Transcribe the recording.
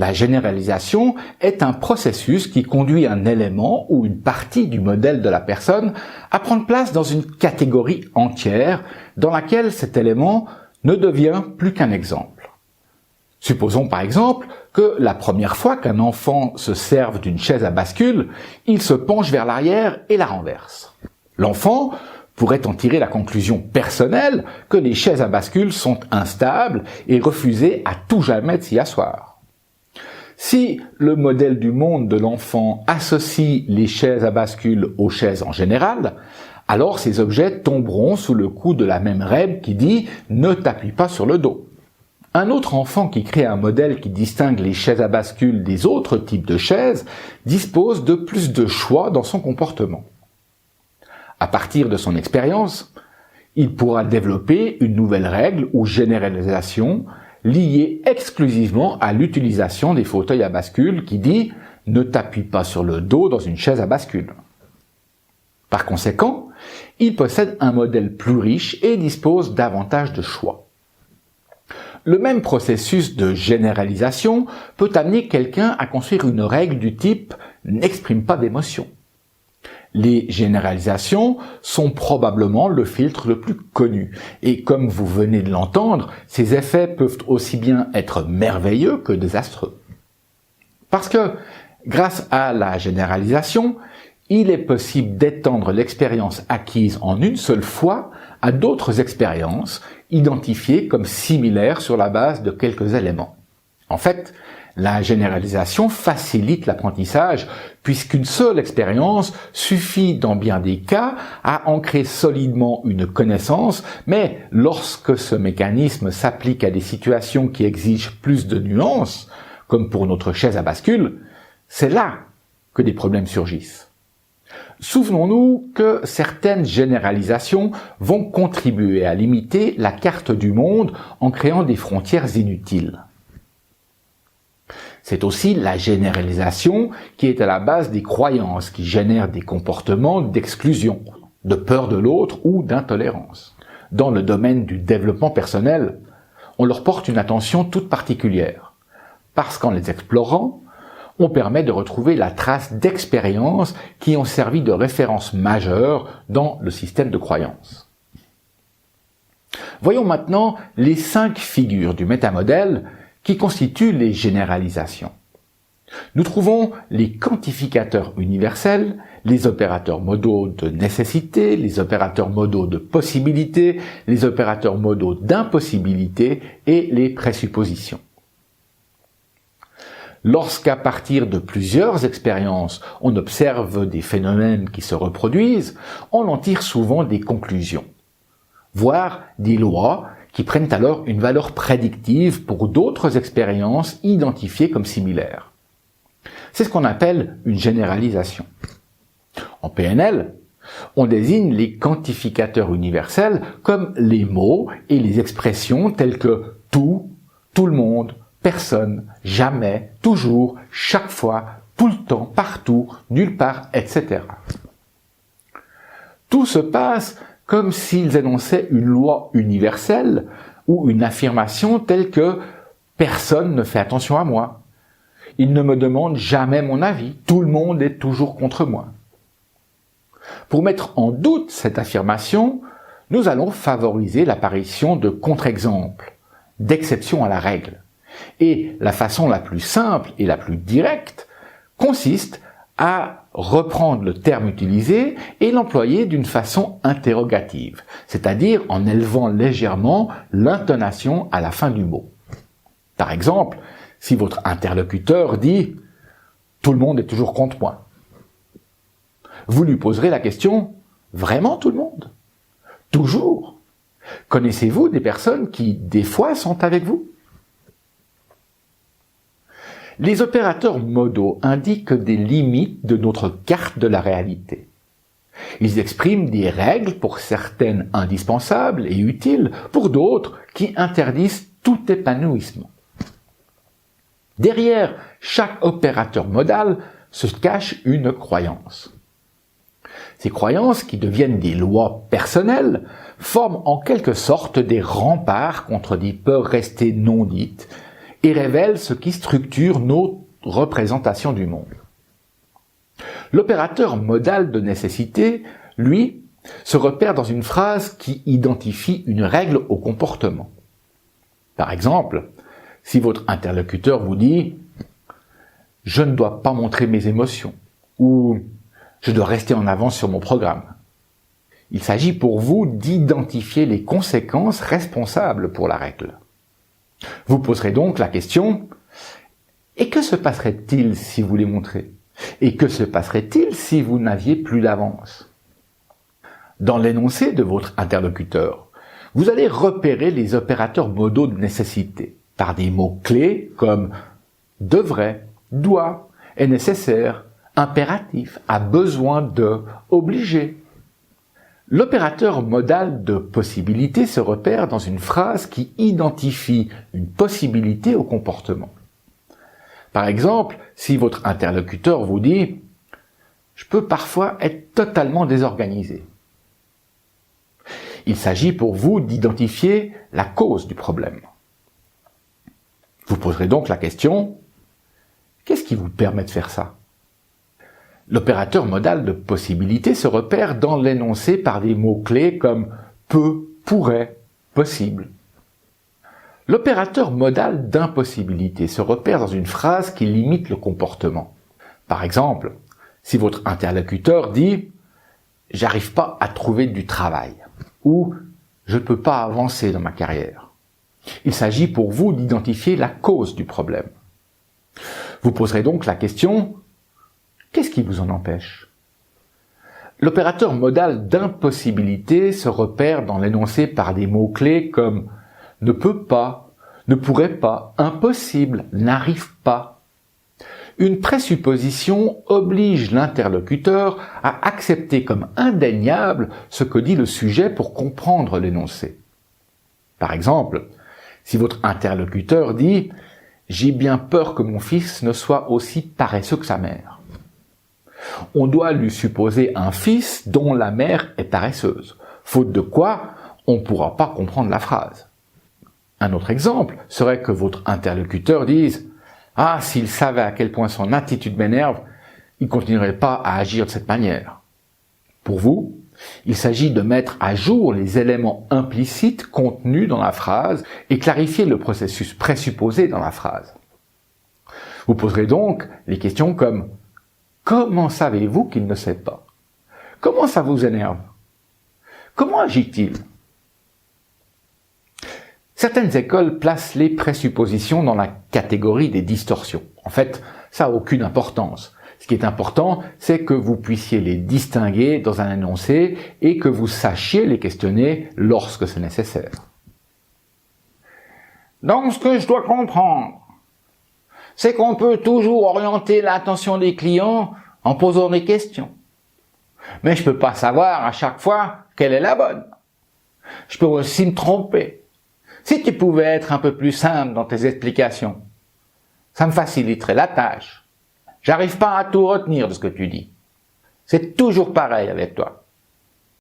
La généralisation est un processus qui conduit un élément ou une partie du modèle de la personne à prendre place dans une catégorie entière dans laquelle cet élément ne devient plus qu'un exemple. Supposons par exemple que la première fois qu'un enfant se serve d'une chaise à bascule, il se penche vers l'arrière et la renverse. L'enfant pourrait en tirer la conclusion personnelle que les chaises à bascule sont instables et refuser à tout jamais de s'y asseoir. Si le modèle du monde de l'enfant associe les chaises à bascule aux chaises en général, alors ces objets tomberont sous le coup de la même règle qui dit « ne t'appuie pas sur le dos ». Un autre enfant qui crée un modèle qui distingue les chaises à bascule des autres types de chaises dispose de plus de choix dans son comportement. À partir de son expérience, il pourra développer une nouvelle règle ou généralisation liée exclusivement à l'utilisation des fauteuils à bascule qui dit « ne t'appuie pas sur le dos dans une chaise à bascule ». Par conséquent, il possède un modèle plus riche et dispose davantage de choix. Le même processus de généralisation peut amener quelqu'un à construire une règle du type « n'exprime pas d'émotion ». Les généralisations sont probablement le filtre le plus connu et comme vous venez de l'entendre, ces effets peuvent aussi bien être merveilleux que désastreux. Parce que, grâce à la généralisation, il est possible d'étendre l'expérience acquise en une seule fois à d'autres expériences identifiées comme similaires sur la base de quelques éléments. En fait, la généralisation facilite l'apprentissage puisqu'une seule expérience suffit dans bien des cas à ancrer solidement une connaissance, mais lorsque ce mécanisme s'applique à des situations qui exigent plus de nuances, comme pour notre chaise à bascule, c'est là que des problèmes surgissent. Souvenons-nous que certaines généralisations vont contribuer à limiter la carte du monde en créant des frontières inutiles. C'est aussi la généralisation qui est à la base des croyances qui génèrent des comportements d'exclusion, de peur de l'autre ou d'intolérance. Dans le domaine du développement personnel, on leur porte une attention toute particulière, parce qu'en les explorant, on permet de retrouver la trace d'expériences qui ont servi de référence majeure dans le système de croyances. Voyons maintenant les 5 figures du métamodèle qui constituent les généralisations. Nous trouvons les quantificateurs universels, les opérateurs modaux de nécessité, les opérateurs modaux de possibilité, les opérateurs modaux d'impossibilité et les présuppositions. Lorsqu'à partir de plusieurs expériences, on observe des phénomènes qui se reproduisent, on en tire souvent des conclusions, voire des lois qui prennent alors une valeur prédictive pour d'autres expériences identifiées comme similaires. C'est ce qu'on appelle une généralisation. En PNL, on désigne les quantificateurs universels comme les mots et les expressions telles que tout, tout le monde, personne, jamais, toujours, chaque fois, tout le temps, partout, nulle part, etc. Tout se passe comme s'ils énonçaient une loi universelle ou une affirmation telle que « personne ne fait attention à moi »,« il ne me demande jamais mon avis, tout le monde est toujours contre moi ». Pour mettre en doute cette affirmation, nous allons favoriser l'apparition de contre-exemples, d'exceptions à la règle. Et la façon la plus simple et la plus directe consiste à reprendre le terme utilisé et l'employer d'une façon interrogative, c'est-à-dire en élevant légèrement l'intonation à la fin du mot. Par exemple, si votre interlocuteur dit « tout le monde est toujours contre moi », vous lui poserez la question « vraiment tout le monde ? Toujours ? Connaissez-vous des personnes qui, des fois, sont avec vous ?» Les opérateurs modaux indiquent des limites de notre carte de la réalité. Ils expriment des règles pour certaines indispensables et utiles, pour d'autres qui interdisent tout épanouissement. Derrière chaque opérateur modal se cache une croyance. Ces croyances, qui deviennent des lois personnelles, forment en quelque sorte des remparts contre des peurs restées non dites, et révèle ce qui structure nos représentations du monde. L'opérateur modal de nécessité, lui, se repère dans une phrase qui identifie une règle au comportement. Par exemple, si votre interlocuteur vous dit « Je ne dois pas montrer mes émotions » ou « Je dois rester en avance sur mon programme », il s'agit pour vous d'identifier les conséquences responsables pour la règle. Vous poserez donc la question « Et que se passerait-il si vous les montrez ? Et que se passerait-il si vous n'aviez plus d'avance ?» Dans l'énoncé de votre interlocuteur, vous allez repérer les opérateurs modaux de nécessité par des mots-clés comme « devrait »,« doit »,« est nécessaire »,« impératif »,« a besoin de »,« obligé ». L'opérateur modal de possibilité se repère dans une phrase qui identifie une possibilité au comportement. Par exemple, si votre interlocuteur vous dit « Je peux parfois être totalement désorganisé », il s'agit pour vous d'identifier la cause du problème. Vous poserez donc la question « Qu'est-ce qui vous permet de faire ça ?» L'opérateur modal de possibilité se repère dans l'énoncé par des mots-clés comme « peut »,« pourrait »,« possible ». L'opérateur modal d'impossibilité se repère dans une phrase qui limite le comportement. Par exemple, si votre interlocuteur dit « J'arrive pas à trouver du travail » ou « Je ne peux pas avancer dans ma carrière », il s'agit pour vous d'identifier la cause du problème. Vous poserez donc la question « Qu'est-ce qui vous en empêche ?» L'opérateur modal d'impossibilité se repère dans l'énoncé par des mots-clés comme « ne peut pas »,« ne pourrait pas »,« impossible »,« n'arrive pas ». Une présupposition oblige l'interlocuteur à accepter comme indéniable ce que dit le sujet pour comprendre l'énoncé. Par exemple, si votre interlocuteur dit « J'ai bien peur que mon fils ne soit aussi paresseux que sa mère », on doit lui supposer un fils dont la mère est paresseuse, faute de quoi on ne pourra pas comprendre la phrase. Un autre exemple serait que votre interlocuteur dise « Ah, s'il savait à quel point son attitude m'énerve, il ne continuerait pas à agir de cette manière. » Pour vous, il s'agit de mettre à jour les éléments implicites contenus dans la phrase et clarifier le processus présupposé dans la phrase. Vous poserez donc les questions comme « Comment savez-vous qu'il ne sait pas ? Comment ça vous énerve ? Comment agit-il ?» Certaines écoles placent les présuppositions dans la catégorie des distorsions. En fait, ça n'a aucune importance. Ce qui est important, c'est que vous puissiez les distinguer dans un énoncé et que vous sachiez les questionner lorsque c'est nécessaire. Donc, ce que je dois comprendre, c'est qu'on peut toujours orienter l'attention des clients en posant des questions. Mais je ne peux pas savoir à chaque fois quelle est la bonne. Je peux aussi me tromper. Si tu pouvais être un peu plus simple dans tes explications, ça me faciliterait la tâche. J'arrive pas à tout retenir de ce que tu dis. C'est toujours pareil avec toi.